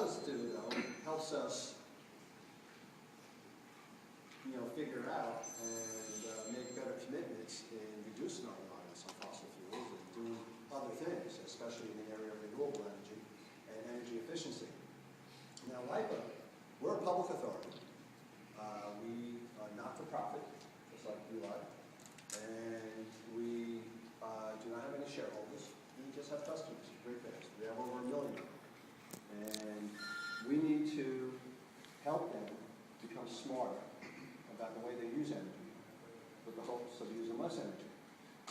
does do, though, helps us, figure out and make better commitments in reducing our reliance on fossil fuels and doing other things, especially in the area of renewable energy and energy efficiency. Now, LIPA, we're a public authority. We are not for profit, just like you are, and we do not have any shareholders. We just have customers, ratepayers. We have over 1 million of them. And we need to help them become smarter about the way they use energy, with the hopes of using less energy.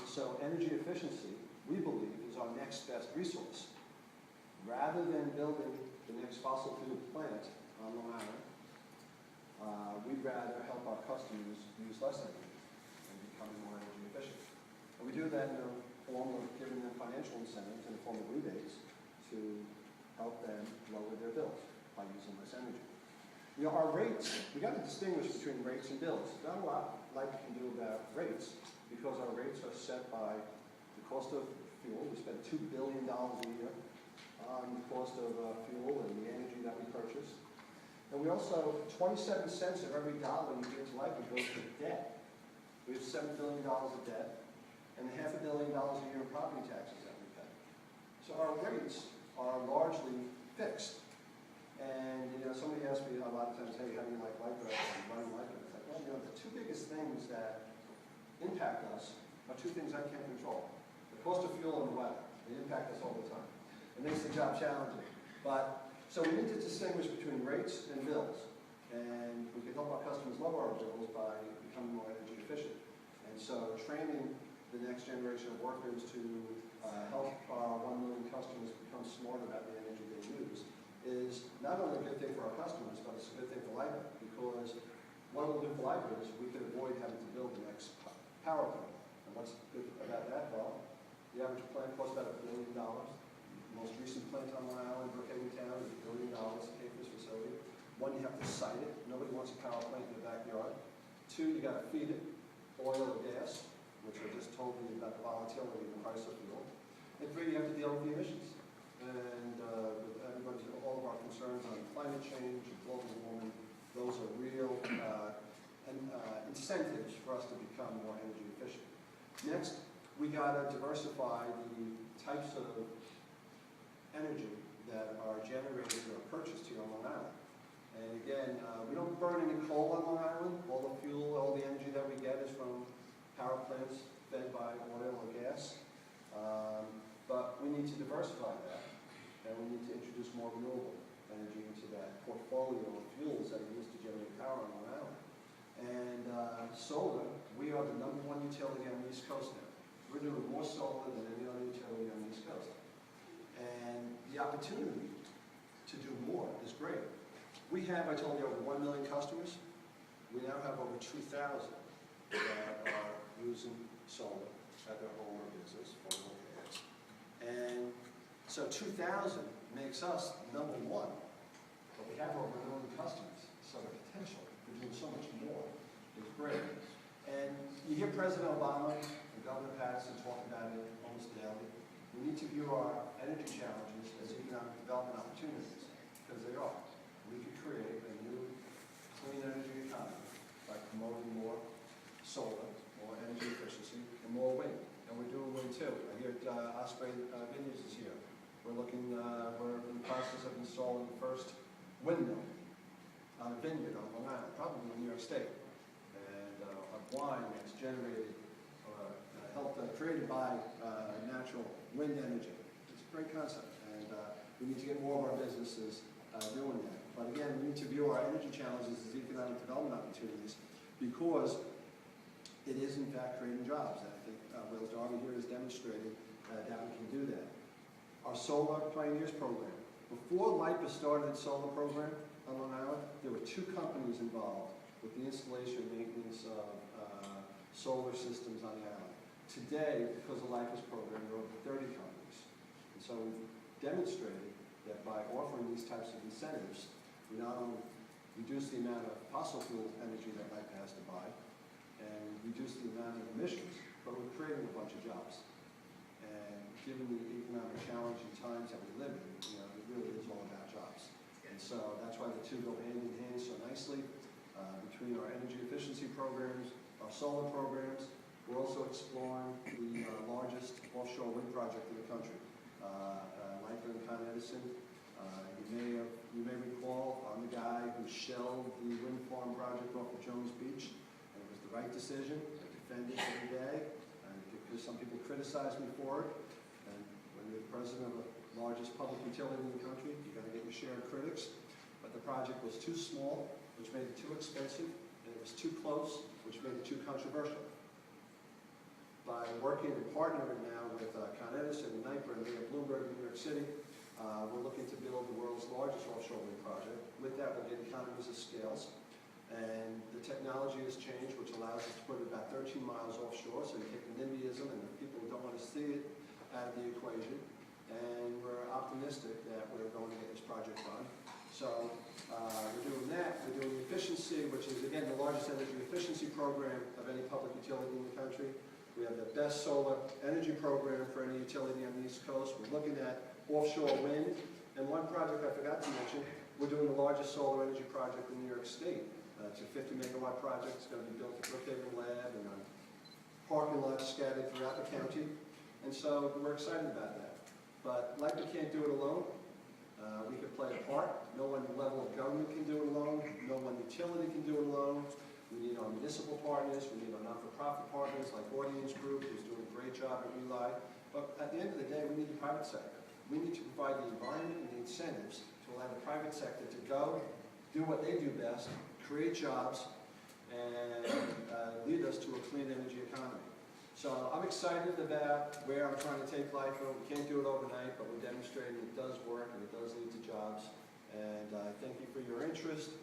And so energy efficiency, we believe, is our next best resource. Rather than building the next fossil fuel plant on Long Island, we'd rather help our customers use less energy and become more energy efficient. And we do that in the form of giving them financial incentives in the form of rebates to help them lower their bills by using less energy. Our rates, we got to distinguish between rates and bills. Not a lot LIPA can do about rates, because our rates are set by the cost of fuel. We spend $2 billion a year on the cost of fuel and the energy that we purchase. And we also, 27 cents of every dollar you give to LIPA goes to debt. We have $7 billion of debt and $500 million a year in property taxes that we pay. So our rates are largely fixed. And somebody asked me a lot of times, hey, how do you like LIPA and running LIPA? It's like, well, the two biggest things that impact us are two things I can't control. The cost of fuel and the weather. They impact us all the time. It makes the job challenging. So we need to distinguish between rates and bills. And we can help our customers lower our bills by becoming more energy efficient. And so training the next generation of workers to help our 1 million customers become smarter about the energy they use is not only a good thing for our customers, but it's a good thing for LIPA, because what it'll do for LIPA is we can avoid having to build the next power plant. And what's good about that? Well, the average plant costs about $1 billion. The most recent plant on Long Island, Brookhaven Town, is $1 billion to pay for this facility. One, you have to site it. Nobody wants a power plant in the backyard. Two, you got to feed it oil or gas, which I just told you about the volatility in the price of fuel. And three, you have to deal with the emissions. And with everybody's, all of our concerns on climate change and global warming, those are real incentives for us to become more energy efficient. Next, we got to diversify the types of energy that are generated or purchased here on Long Island. And again, we don't burn any coal on Long Island. All the fuel, all the energy that we get is from power plants fed by oil or gas. But we need to diversify that, and we need to introduce more renewable energy into that portfolio of fuels that are used to generate power on Long Island. And solar, we are the #1 utility on the East Coast now. We're doing more solar than any other utility on the East Coast. And the opportunity to do more is great. We have, I told you, over 1 million customers. We now have over 2,000 that are using solar at their home or business for home gas. And so 2,000 makes us #1, but we have over 1 million customers. So the potential for doing so much more is great. And you hear President Obama and Governor Patterson talk about it almost daily. We need to view our energy challenges as economic development opportunities, because they are. We could create a new clean energy economy by promoting more solar, more energy efficiency, and more wind. And we're doing wind too. I hear Osprey Vineyards is here. We're in the process of installing the first windmill on a vineyard on Long Island, probably in New York State. And a wine that's generated created by natural wind energy. It's a great concept, and we need to get more of our businesses doing that. But again, we need to view our energy challenges as economic development opportunities, because it is in fact creating jobs. And I think Willis Darby here has demonstrated that we can do that. Our Solar Pioneers program. Before LIPA started its solar program on Long Island, there were 2 companies involved with the installation and maintenance of solar systems on the island. Today, because of LIPA's program, there are over 30 companies. And so we've demonstrated that by offering these types of incentives, we not only reduce the amount of fossil fuel energy that LIPA has to buy, and reduce the amount of emissions, but we're creating a bunch of jobs. And given the economic challenging times that we live in, it really is all about jobs. And between our energy efficiency programs, our solar programs. We're also exploring the largest offshore wind project in the country, LIPA and Con Edison. You may recall I'm the guy who shelved the wind farm project off of Jones Beach, and it was the right decision. I defend it every day, and because some people criticize me for it. And when you're the president of the largest public utility in the country, you're going to get your share of critics. But the project was too small, which made it too expensive, and it was too close, which made it too controversial. By working and partnering now with Con Edison and NYPA and Mayor Bloomberg in New York City, we're looking to build the world's largest offshore wind project. With that, we'll get economies of scales. And the technology has changed, which allows us to put it about 13 miles offshore, so you take the NIMBYism and the people who don't want to see it out of the equation. And we're optimistic that we're going to get this project done. So we're doing that. We're doing the efficiency, which is, again, the largest energy efficiency program of any public utility in the country. We have the best solar energy program for any utility on the East Coast. We're looking at offshore wind. And one project I forgot to mention, we're doing the largest solar energy project in New York State. It's a 50-megawatt project. It's going to be built at Speajer-Kevin Lab and on parking lots scattered throughout the county. And so we're excited about that. But LIPA can't do it alone. We can play a part. No one level of government can do it alone. No one utility can do it alone. We need our municipal partners. We need our not-for-profit partners like Audience Group, who's doing a great job at RELI. But at the end of the day, we need the private sector. We need to provide the environment and the incentives to allow the private sector to go, do what they do best, create jobs, and lead us to a clean energy economy. So I'm excited about where I'm trying to take LIPA. We can't do it overnight, but we're demonstrating it does work and it does lead to jobs. And thank you for your interest,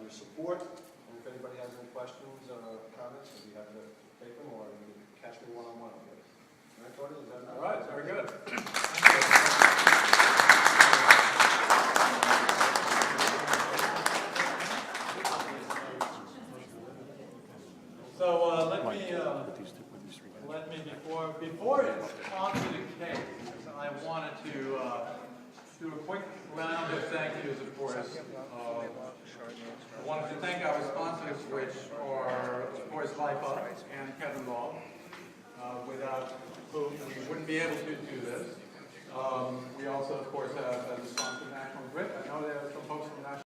your support. And if anybody has any questions or comments, I'd be happy to take them, or you can catch me one-on-one. All right, Gordon, is that enough? All right, very good. So let me before it's on to the case, I wanted to do a quick round of thank yous, of course. I wanted to thank our sponsors, which are, of course, LIPA and Kevin Law, without whom we wouldn't be able to do this. We also, of course, have as a sponsor National Grid. I know there are some folks from National